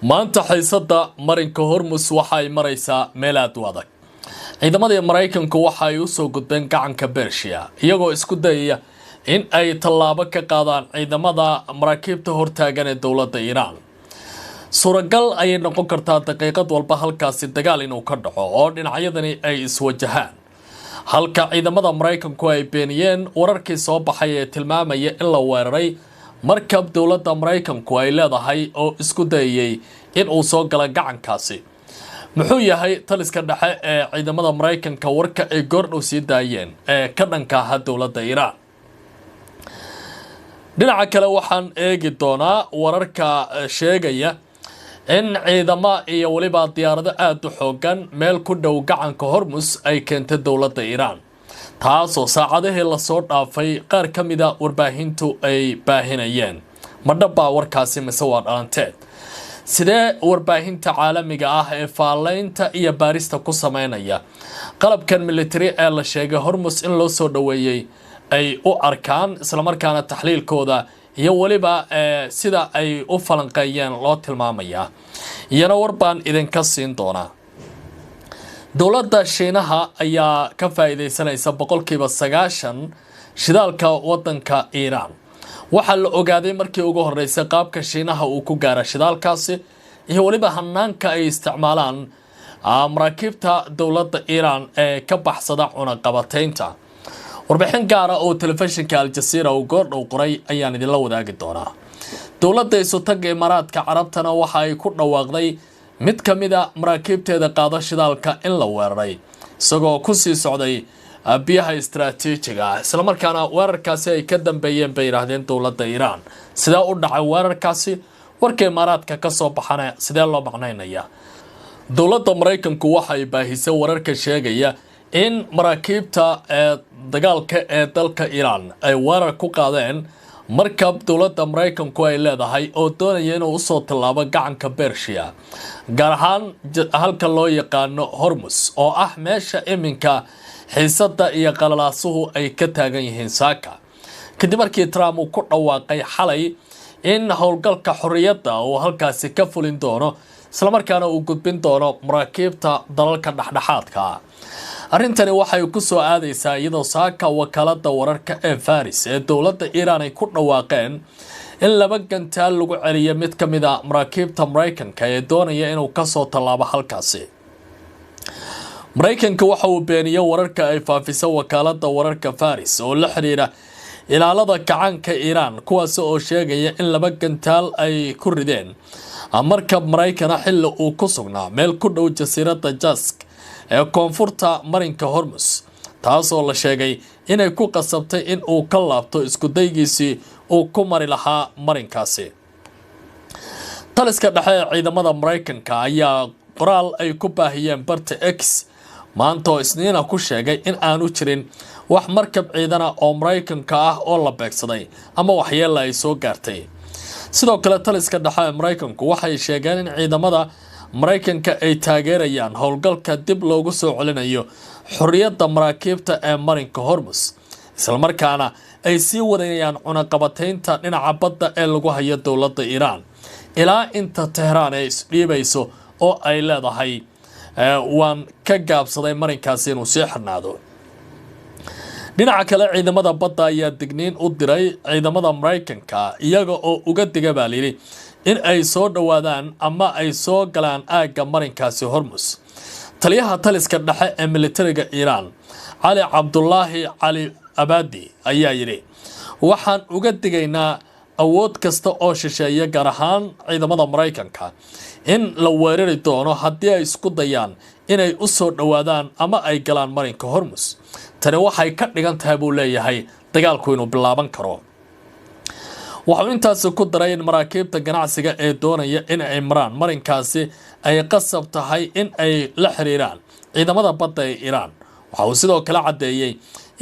maanta xiisada marinka Hormuz waxa ay maraysaa meel aad u adag. Ciidamada Mareykanku waxa ay u soo gudbeen gacanka Persia iyagoo isku dayaya in ay tallaabo ka qaadaan ciidamada maraakiibta hortaagan ee dowladda Iran. Suuragal ay noqon kartaa daqiiqad walba halkaasi dagaal inuu ka dhaco oo dhinacyadani ay iswajahaan. halka ciidamada Mareykanku ay beeniyeen wararkii soo baxay ee tilmaamaya in la weeraray markab dowladda Mareykanku ay leedahay oo isku dayay in uu soo galo gacankaasi. muxuu yahay taliska dhexe ee ciidamada Mareykanka warka ay goordhow sii daayeen ee ka dhanka ah dowladda Iran. dhinaca kale waxaan eegi doonaa wararka sheegaya in ciidamo iyo waliba diyaarado aad u xoogan meel ku dhow gacanka Hormuz ay keentay dowladda Iran, taasoo saacadihii la soo dhaafay qaar ka mid ah warbaahintu ay baahinayeen. ma dhaba warkaasi mise waa dhalanteed? sidee warbaahinta caalamiga ah ee faalaynta iyo baarista ku sameynaya qalabkan military ee la sheegay Hormuz in loo soo dhaweeyay ay u arkaan isla markaana taxliilkooda iyo waliba sida ay u falanqeeyeen loo tilmaamaya iyana warbaan idinka siin doona. dowladda Shiinaha ayaa ka faa'iideysanaysa 90% shidaalka wadanka Iran. waxaa la ogaaday markii ugu horeysay qaabka Shiinaha uu ku gaaro shidaalkaasi iyo waliba hanaanka ay isticmaalaan maraakiibta dowladda Iran ee ka baxsada cunaqabataynta. warbixin gaar ah oo telefishinka Al Jazeera uu goordhow qoray ayaan idinla wadaagi doonaa. dowladda Isutaga Imaaraadka Carabtana waxa ay ku dhawaaqday mid ka mid ah maraakiibteeda qaada shidaalka in la weeraray isagoo ku sii socday biyaha istiraatiijiga ah, isla markaana weerarkaasi ay ka dambeeyeen bay yiraahdeen dowladda Iran. sidee u dhacay weerarkaasi? warka Imaaraadka ka soo baxana sidee loo macnaynaya? dowladda Mareykanku waxa ay baahisay wararka sheegaya in maraakiibta dagaalka ee dalka Iran ay weerar ku qaadeen markab dowladda Mareykanku ay leedahay oo doonaya inuu soo tallaabo gacanka Persia, gaar ahaan halka loo yaqaano Hormuz oo ah meesha iminka xiisada iyo qalalaasuhu ay ka taagan yihiin saaka. kadib markii Trump uu ku dhawaaqay xalay in howlgalka xorriyadda uu halkaasi ka fulin doono isla markaana uu gudbin doono maraakiibta dalalka dhexdhexaadka. arrintani waxay ku soo aadaysaa iyadoo saaka wakaalada wararka ee Faris ee dowladda Iran ay ku dhawaaqeen in laba gantaal lagu celiyo mid ka mid ah maraakiibta Mareykanka ee doonaya inuu ka soo tallaabo halkaasi. Mareykanka waxa uu beeniyay wararka ay faafisay wakaalada wararka Faris oo la xiriira ilaalada gacanka Iran, kuwaas oo sheegaya in laba gantaal ay ku rideen markab Mareykan xilli uu ku sugnaa meel ku dhow jasiiradda Jask ee koonfurta marinka Hormuz, taasoo la sheegay inay ku qasabtay in uu ka laabto isku daygiisii uu ku mari lahaa marinkaasi. taliska dhexe ee ciidamada Mareykanka ayaa qoraal ay ku baahiyeen barta X maanta oo Isniina ku sheegay in aanu jirin wax markab ciidana oo Mareykanka ah oo la beegsaday ama waxyeello ay soo gaartay. sidoo kale taliska dhexe ee Mareykanku waxay sheegeen in ciidamada Mareykanka ay taageerayaan howlgalka dib loogu soo celinayo xorriyadda maraakiibta ee marinka Hormuz, isla markaana ay sii wadayaan cunaqabataynta dhinaca badda ee lagu hayo dowladda Iran ilaa inta Tehran ay isdhiibayso oo ay leedahay waan ka gaabsaday marinkaasi inuu sii xirnaado. dhinaca kale ciidamada badda ayaa digniin u diray ciidamada Mareykanka iyaga oo uga diga baalili in ay soo dhawaadaan ama ay soo galaan aagga marinkaasi Hormuz. taliyaha taliska dhexe ee militariga Iran Ali Abdullahi Ali Abadi ayaa yiri waxaan uga digaynaa awood kasta oo shisheeye gaar ahaan ciidamada Mareykanka in la weerari doono haddii ay isku dayaan inay u soo dhawaadaan ama ay galaan marinka Hormuz. tani waxay ka dhigan tahay buu leeyahay dagaalku inuu bilaaban karo. waxuu intaas ku daray in maraakiibta ganacsiga ee doonaya in ay maraan marinkaasi ay qasab tahay in ay la xiriiraan ciidamada badda ee Iran. waxa uu sidoo kale cadeeyay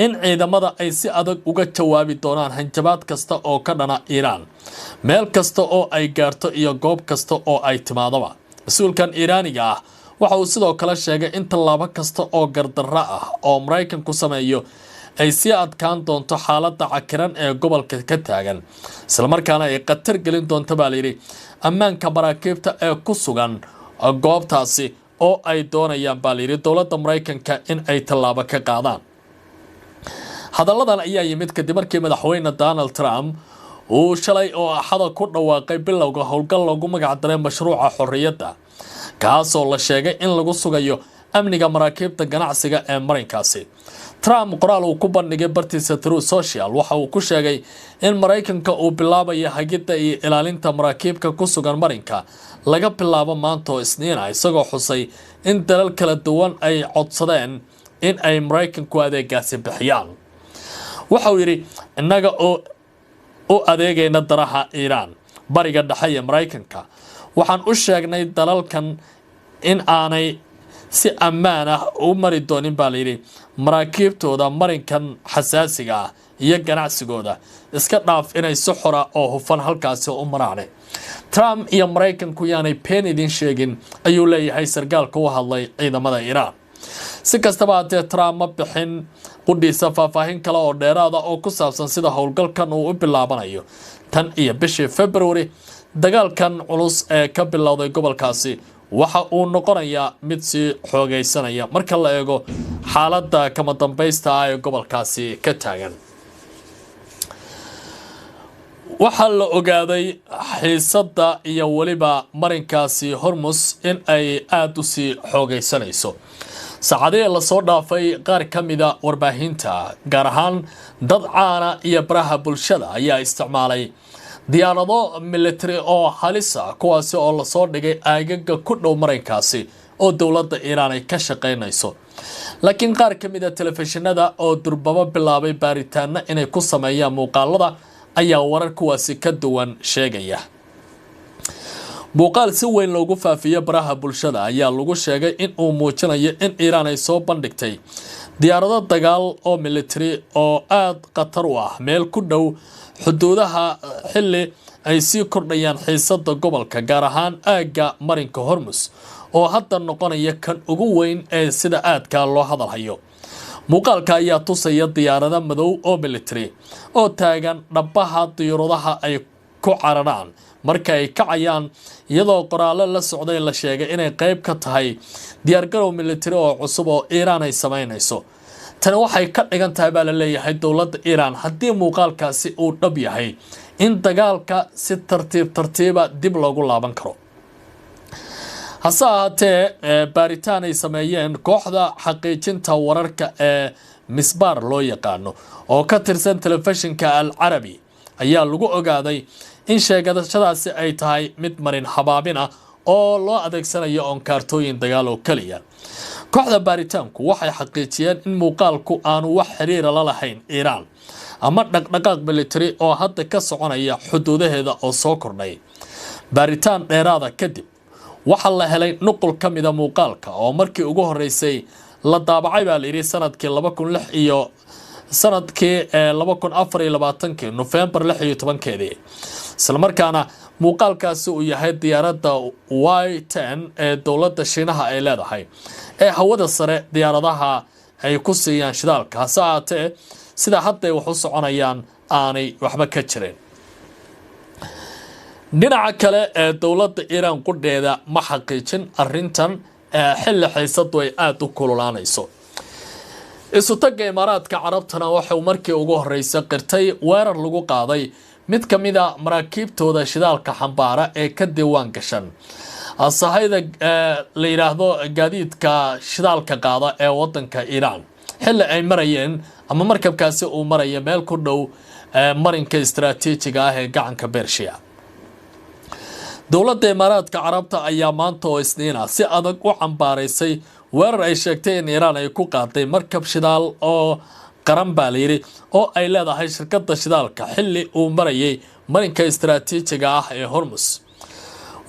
in ciidamada ay si adag uga jawaabi doonaan hanjabaad kasta oo ka dhana Iran meel kasta oo ay gaarto iyo goob kasta oo ay timaadaba. mas-uulkan Iraaniga ah waxa uu sidoo kale sheegay in tallaabo kasta oo gardarro ah oo Mareykanku sameeyo ay sii adkaan doonto xaaladda cakiran ee gobolka ka taagan islamarkaana ay khatar gelin doonto baa layidhi ammaanka maraakiibta ee ku sugan goobtaasi oo ay doonayaan baa layidhi dowladda Mareykanka in ay tallaabo ka qaadaan. hadalladan ayaa yimid kadib markii madaxweyne Donald Trump uu shalay oo axada ku dhawaaqay bilowga howlgal lagu magac daray mashruuca xorriyadda kaasoo la sheegay in lagu sugayo amniga maraakiibta ganacsiga ee marinkaasi. Trump qoraal uu ku bandhigay bartiisa Truth Social waxa uu ku sheegay in Mareykanka uu bilaabayo hagida iyo ilaalinta maraakiibka ku sugan marinka laga bilaabo maanta oo Isniin isagoo xusay in dalal kala duwan ay codsadeen in ay Mareykanku adeegaasi bixiyaan. waxa uu yiri inaga oo adeegayna daraha Iran bariga dhexe ee Mareykanka waxaan u sheegnay dalalkan in aanay si ammaan ah u mari doonin baa layidhi maraakiibtooda marinkan xasaasiga ah iyo ganacsigooda iska dhaaf inay si xora oo hufan halkaasi u maraan. Trump iyo Mareykanku yaanay been idin sheegin ayuu leeyahay sargaalka u hadlay ciidamada Iran. si kastaba haddee Trump ma bixin qudhiisa faahfaahin kale oo dheeraad ah oo ku saabsan sida howlgalkan uu u bilaabanayo tan iyo bishii February. dagaalkan culus ee ka bilowday gobolkaasi waxa uu noqonayaa mid si xoogaysanaya marka la eego xaaladda kama dambaysta ah ee gobolkaasi ka taagan. waxa la ogaaday xiisadda iyo waliba marinkaasi Hormuz in ay aad u sii xoogaysanayso. saacadihii la soo dhaafay qaar ka mida warbaahinta gaar ahaan dad caana iyo baraha bulshada ayaa isticmaalay diyaarado military oo halisa kuwaasi oo la soo dhigay aagaga ku dhow marinkaasi oo dowladda Iran ay ka shaqeynayso. laakiin qaar ka mid ah telefishinada oo durbaba bilaabay baaritaano inay ku sameeyaan muuqaalada ayaa warar kuwaasi ka duwan sheegaya. muuqaal si weyn loogu faafiyo baraha bulshada ayaa lagu sheegay in uu muujinayo in Iran ay soo bandhigtay diyaarado dagaal oo military oo aad khatar u ah meel ku dhow xuduudaha xilli ay sii kordhayaan xiisadda gobolka gaar ahaan aagga marinka Hormuz oo hadda noqonaya kan ugu weyn ee sida aadka loo hadalhayo. muuqaalka ayaa tusaya diyaarado madow oo military oo taagan dhabaha diyaaradaha ay ku cararaan marka ay kacayaan iyadoo qoraallo la socday la sheegay inay qayb ka tahay diyaargarow military oo cusub oo Iran ay sameynayso. tani waxay ka dhigan tahay baa la leeyahay dowladda Iran haddii muuqaalkaasi uu dhab yahay in dagaalka si tartiiba dib loogu laaban karo. hase ahaatee baaritaan ay sameeyeen kooxda xaqiijinta wararka ee Misbar loo yaqaano oo ka tirsan telefishinka Al Arabi ayaa lagu ogaaday in sheegashadaasi ay tahay mid marin habaabin ah oo loo adeegsanayo kaartooyin dagaal oo kaliya. kooxda baaritaanku waxay xaqiijiyeen in muuqaalku aanu wax xiriir la lahayn Iran ama dhaqdhaqaaq military oo hadda ka soconaya xuduudaheeda oo soo kordhay. baaritaan dheeraada kadib waxa la helay nuqul ka mid ah muuqaalka oo markii ugu horeysay la daabacay baa la yiri sanadkii 2006 iyo sanadkii 2024 November 16 isla markaana muuqaalkaasi uu yahay diyaaradda Y-10 ee dowladda Shiinaha ay leedahay ee hawada sare diyaaradaha ay ku siiyaan shidaalka. hase ahaatee sida hadda wax u soconayaan aanay waxba ka jirin. dhinaca kale ee dowladda Iran qudheeda ma xaqiijin arrintan xilli xiisadu ay aad u kululaanayso. isu tagga Imaaraadka Carabtana waxa markii ugu horeysay qirtay weerar lagu qaaday mid ka mid ah maraakiibtooda shidaalka xambaara ee ka diiwaan gashan asahayda la yiraahdo gaadiidka shidaalka qaada ee wadanka Iran xilli ay marayeen ama markabkaasi uu maraya meel ku dhow marinka istiraatiijiga ah ee gacanka Bershiya. dowladda Imaaraadka Carabta ayaa maanta oo Isniin si adag u cambaaraysay weerar ay sheegtay in Iran ay ku qaaday markab shidaal oo qaran baa la yiri oo ay leedahay shirkadda shidaalka xilli uu marayay marinka istiraatiijiga ah ee Hormuz.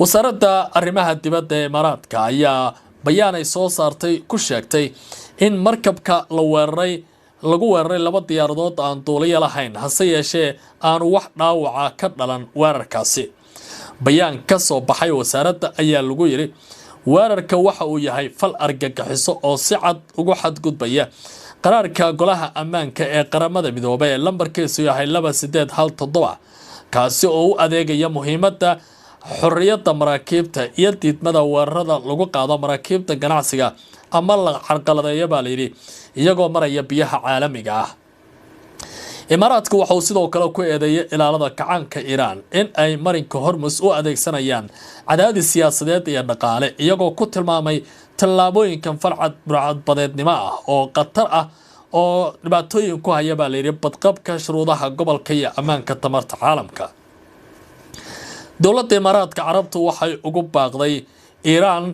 wasaaradda arrimaha dibadda ee Imaaraadka ayaa bayaan ay soo saartay ku sheegtay in markabka lagu weeraray laba diyaaradood aan duuliye lahayn hase yeeshee aanu wax dhaawaca ka dhalan weerarkaasi. bayaan ka soo baxay wasaaradda ayaa lagu yiri weerarka waxa uu yahay fal argagixiso oo si cad ugu xadgudbaya qaraarka golaha ammaanka ee qaramada midoobay ee lambarkiisu yahay 2817 kaasi oo u adeegaya muhiimadda xorriyadda maraakiibta iyo diidmada weerarada lagu qaado maraakiibta ganacsiga ama la carqaladeeyo baa layidhi iyagoo maraya biyaha caalamiga ah. imaaraadku waxa uu sidoo kale ku eedeeyay ilaalada kacaanka Iiraan in ay marinka Hormuz u adeegsanayaan cadaadis siyaasadeed iyo dhaqaale iyagoo ku tilmaamay tallaabooyinkan farcad burcadbadeednimo ah oo qatar ah oo dhibaatooyin ku haya baa layidhi badqabka shuruudaha gobolka iyo ammaanka tamarta caalamka. dowladda imaaraadka carabtu waxay ugu baaqday Iiraan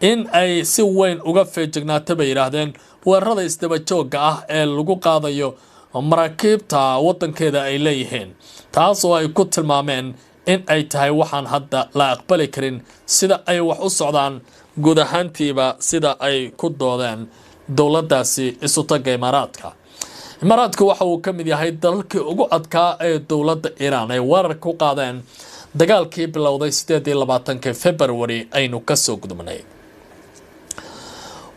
in ay si weyn uga feejignaato bay yiraahdeen weerarada isdaba joogga ah ee lagu qaadayo maraakiibta wadankeeda ay leeyihiin, taas oo ay ku tilmaameen in ay tahay waxaan hadda la aqbali karin sida ay wax u socdaan guud ahaantiiba sida ay ku doodeen dowladdaasi isu tagga imaaraadka. imaaraadku waxa uu ka mid yahay dalalkii ugu adkaa ee dowladda Iiraan ay weerar ku qaadeen dagaalkii bilowday 28 February aynu ka soo gudubnay.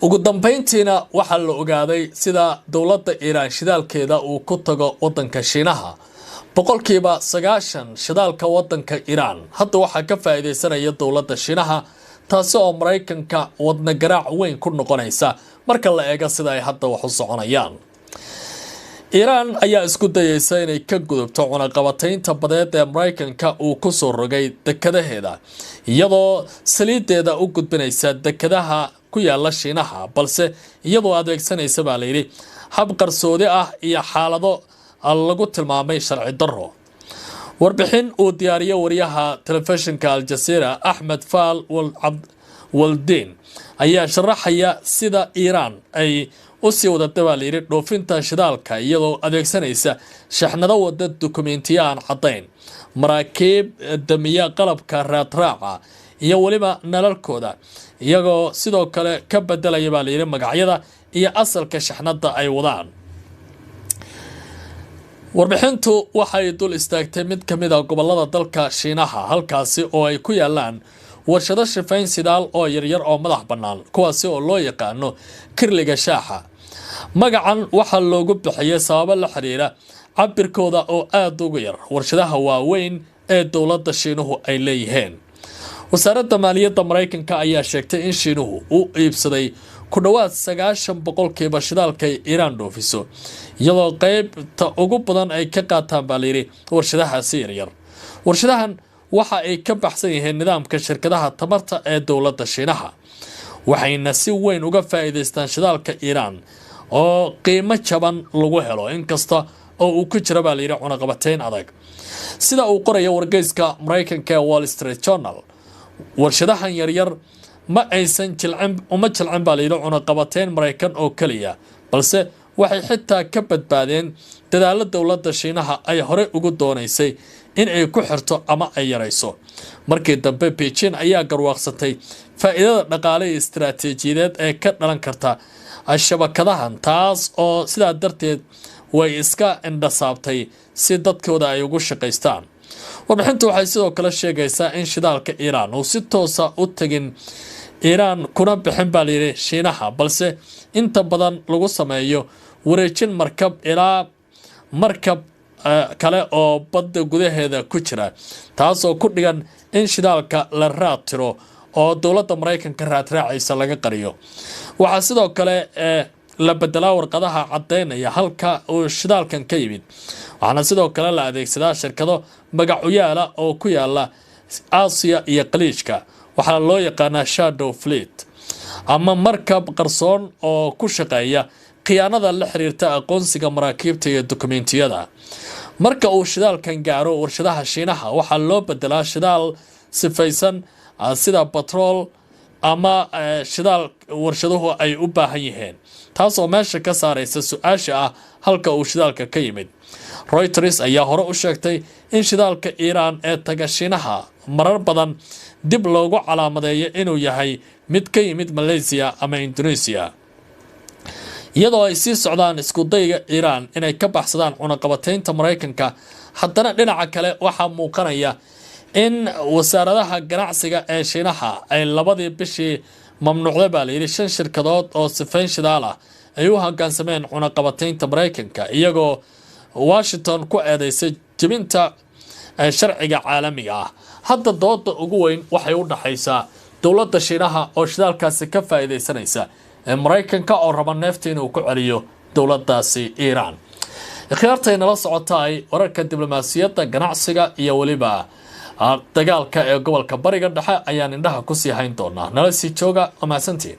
ugu dambeyntiina waxaa la ogaaday sida dowladda Iiraan shidaalkeeda uu ku tago wadanka Shiinaha. boqolkiiba 90 shidaalka wadanka Iiraan hadda waxaa ka faa'iideysanaya dowladda Shiinaha, taasi oo Mareykanka wadna garaac weyn ku noqonaysa marka la eego sida ay hadda wax u soconayaan. Iiraan ayaa isku dayaysa inay ka gudubto cunaqabataynta badeed ee Mareykanka uu ku soo rogay dekadaheeda iyadoo saliideeda u gudbinaysa dekadaha ku yaala Shiinaha, balse iyadoo adeegsanaysa baa layidhi hab qarsoodi ah iyo xaalado lagu tilmaamay sharci darro. warbixin uu diyaariyay wariyaha telefishinka Al Jazeera Ahmed Faal Waldin ayaa sharaxaya sida Iiraan ay u sii wadatay baa layidhi dhoofinta shidaalka iyadoo adeegsanaysa shaxnado wada dukumeentiyo aan caddayn, maraakiib damiya qalabka raadraaca iyo weliba nalalkooda, iyagoo sidoo kale ka bedelaya baa layidhi magacyada iyo asalka shaxnada ay wadaan. warbixintu waxay dul istaagtay mid ka mid ah gobolada dalka Shiinaha, halkaasi oo ay ku yaalaan warshado shifayn sidaal oo yaryar oo madax bannaan, kuwaasi oo loo yaqaano kirliga shaaxa. magacan waxaa loogu bixiyay sababo la xiriira cabirkooda oo aad ugu yar warshadaha waaweyn ee dowladda Shiinuhu ay leeyihiin. wasaaradda maaliyadda Mareykanka ayaa sheegtay in Shiinuhu uu iibsaday ku dhawaad 90% shidaalka Iiraan dhoofiso, iyadoo qaybta ugu badan ay ka qaataan baa layidhi warshadahaasi yaryar. warshadahan waxa ay ka baxsan yihiin nidaamka shirkadaha tamarta ee dowladda Shiinaha, waxayna si weyn uga faa'iideystaan shidaalka Iiraan oo qiimo jaban lagu helo inkasta oo uu ku jira baa layidhi cunaqabatayn adag. sida uu qorayo wargeyska Mareykanka ee Wall Street Journal, warshadahan yaryar ma aysan jilcin baa layidhi cunaqabatayn Mareykan oo kaliya, balse waxay xitaa ka badbaadeen dadaalo dowladda Shiinaha ay hore ugu doonaysay in ay ku xirto ama ay yarayso. markii dambe Beijing ayaa garwaaqsatay faa'iidada dhaqaale iyo istiraatiijiyadeed ee ka dhalan karta shabakadahan, taas oo sidaa darteed way iska indhasaabtay si dadkooda ay ugu shaqaystaan. warbixintu waxay sidoo kale sheegaysaa in shidaalka Iiraan uu si toosa u tagin Iiraan kuna bixin baa layidhi Shiinaha, balse inta badan lagu sameeyo wareejin markab ilaa markab kale oo badda gudaheeda ku jira, taasoo ku dhigan in shidaalka la raatiro oo dowladda Mareykanka raadraacaysa laga qariyo. waxaa sidoo kale la bedelaa warqadaha caddeynaya halka uu shidaalkan ka yimid, waxaana sidoo kale la adeegsadaa shirkado magacuyaala oo ku yaala Aasiya iyo Khaliijka. waxaa loo yaqaanaa Shadow Fleet ama markab qarsoon oo ku shaqeeya khiyaanada la xiriirta aqoonsiga maraakiibta iyo dukumeentiyada. marka uu shidaalkan gaaro warshadaha Shiinaha, waxaa loo bedelaa shidaal sifaysan sida batrool ama shidaal warshaduhu ay u baahan yihiin, taas oo meesha ka saaraysa su'aasha ah halka uu shidaalka ka yimid. Reuters ayaa hore u sheegtay in shidaalka Iiraan ee taga Shiinaha marar badan dib loogu calaamadeeyo inuu yahay mid ka yimid Malaysia ama Indonesia, iyadoo ay sii socdaan isku dayga Iiraan inay ka baxsadaan cunaqabataynta Mareykanka. haddana dhinaca kale waxaa muuqanaya in wasaaradaha ganacsiga ee Shiinaha ay labadii bishii mamnuucday baa layidhi 5 shirkadood oo sifayn shidaal ah ay u hoggaansameen cunaqabataynta Mareykanka iyagoo Washington ku eedeysay jebinta sharciga caalamiga ah. Hadda dooda ugu weyn waxay u dhaxaysaa dowladda Shiinaha oo shidaalkaasi ka faa'iideysanaysa Mareykanka oo raba neefta inuu ku celiyo dowladdaasi Iiraan. Khiyaartayna la socotay wararka diblomaasiyadda, ganacsiga iyo waliba dagaalka ee gobolka Bariga Dhexe ayaan indhaha ku sii hayn doonaa. Nala sii jooga, ama santiin.